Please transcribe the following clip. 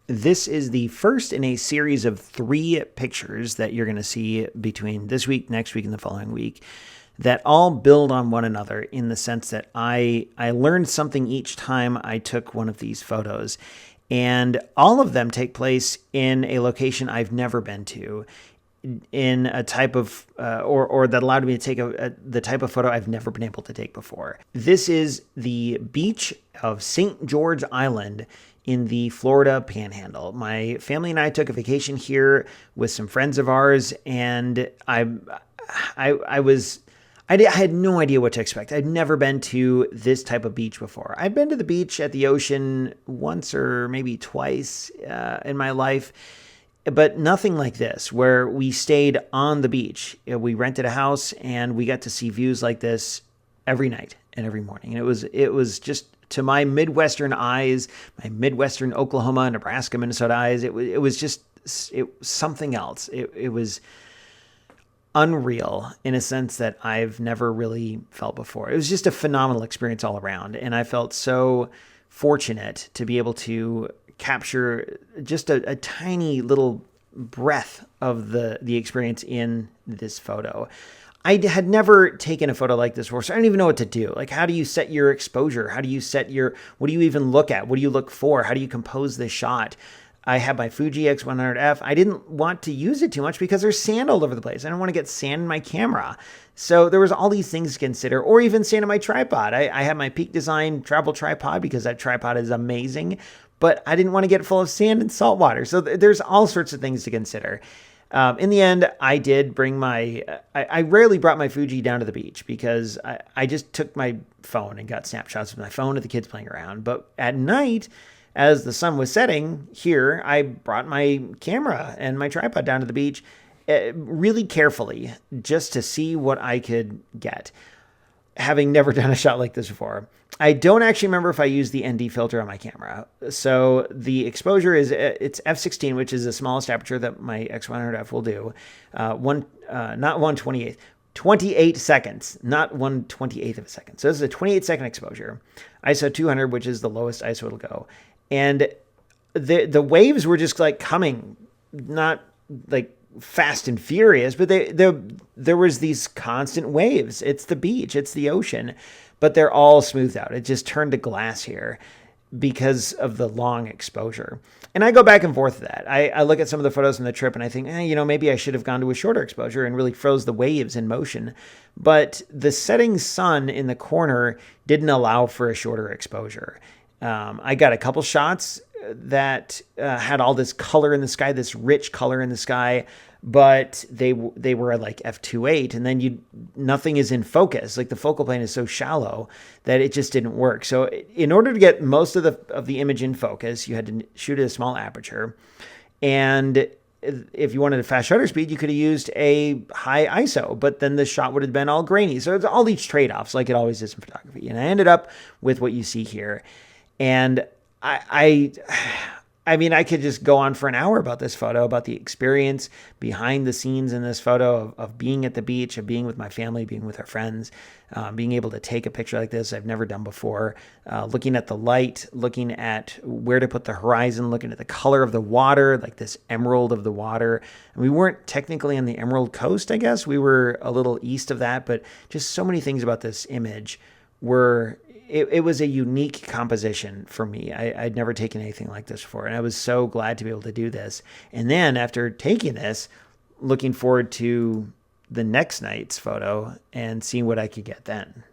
This is the first in a series of 3 pictures that you're going to see between this week, next week, and the following week that all build on one another in the sense that I learned something each time I took one of these photos. And all of them take place in a location I've never been to, in a type of, or that allowed me to take the type of photo I've never been able to take before. This is the beach of St. George Island in the Florida Panhandle. My family and I took a vacation here with some friends of ours, and I had no idea what to expect. I'd never been to this type of beach before. I've been to the beach at the ocean once or maybe twice in my life, but nothing like this, where we stayed on the beach. We rented a house and we got to see views like this every night and every morning. And it was just, to my Midwestern eyes, my Midwestern Oklahoma, Nebraska, Minnesota eyes, it was just something else. It was unreal in a sense that I've never really felt before. It was just a phenomenal experience all around. And I felt so fortunate to be able to capture just a tiny little breath of the experience in this photo. I had never taken a photo like this before, so I don't even know what to do. Like, how do you set your exposure? How do you set what do you even look at? What do you look for? How do you compose this shot? I have my Fuji X100F. I didn't want to use it too much because there's sand all over the place. I don't want to get sand in my camera. So there was all these things to consider, or even sand in my tripod. I have my Peak Design travel tripod because that tripod is amazing, but I didn't want to get it full of sand and salt water. So there's all sorts of things to consider. In the end, I did bring I rarely brought my Fuji down to the beach because I just took my phone and got snapshots with my phone of the kids playing around. But at night, as the sun was setting here, I brought my camera and my tripod down to the beach really carefully just to see what I could get, having never done a shot like this before. I don't actually remember if I used the ND filter on my camera. So the exposure it's f/16, which is the smallest aperture that my X100F will do. Not 1/28, 28 seconds, not 1/28 of a second. So this is a 28-second exposure. ISO 200, which is the lowest ISO it'll go. And the waves were just like coming, not like fast and furious, but there was these constant waves. It's the beach, it's the ocean, but they're all smoothed out. It just turned to glass here because of the long exposure. And I go back and forth with that. I look at some of the photos from the trip and I think, maybe I should have gone to a shorter exposure and really froze the waves in motion. But the setting sun in the corner didn't allow for a shorter exposure. I got a couple shots that had all this color in the sky, this rich color in the sky, but they were like f/2.8, and then nothing is in focus. Like, the focal plane is so shallow that it just didn't work. So in order to get most of the image in focus, you had to shoot at a small aperture. And if you wanted a fast shutter speed, you could have used a high ISO, but then the shot would have been all grainy. So it's all these trade-offs, like it always is in photography. And I ended up with what you see here. And I mean, I could just go on for an hour about this photo, about the experience behind the scenes in this photo of being at the beach, of being with my family, being with our friends, being able to take a picture like this I've never done before, looking at the light, looking at where to put the horizon, looking at the color of the water, like this emerald of the water. And we weren't technically on the Emerald Coast, I guess. We were a little east of that, but just so many things about this image were... It was a unique composition for me. I'd never taken anything like this before, and I was so glad to be able to do this. And then after taking this, looking forward to the next night's photo and seeing what I could get then.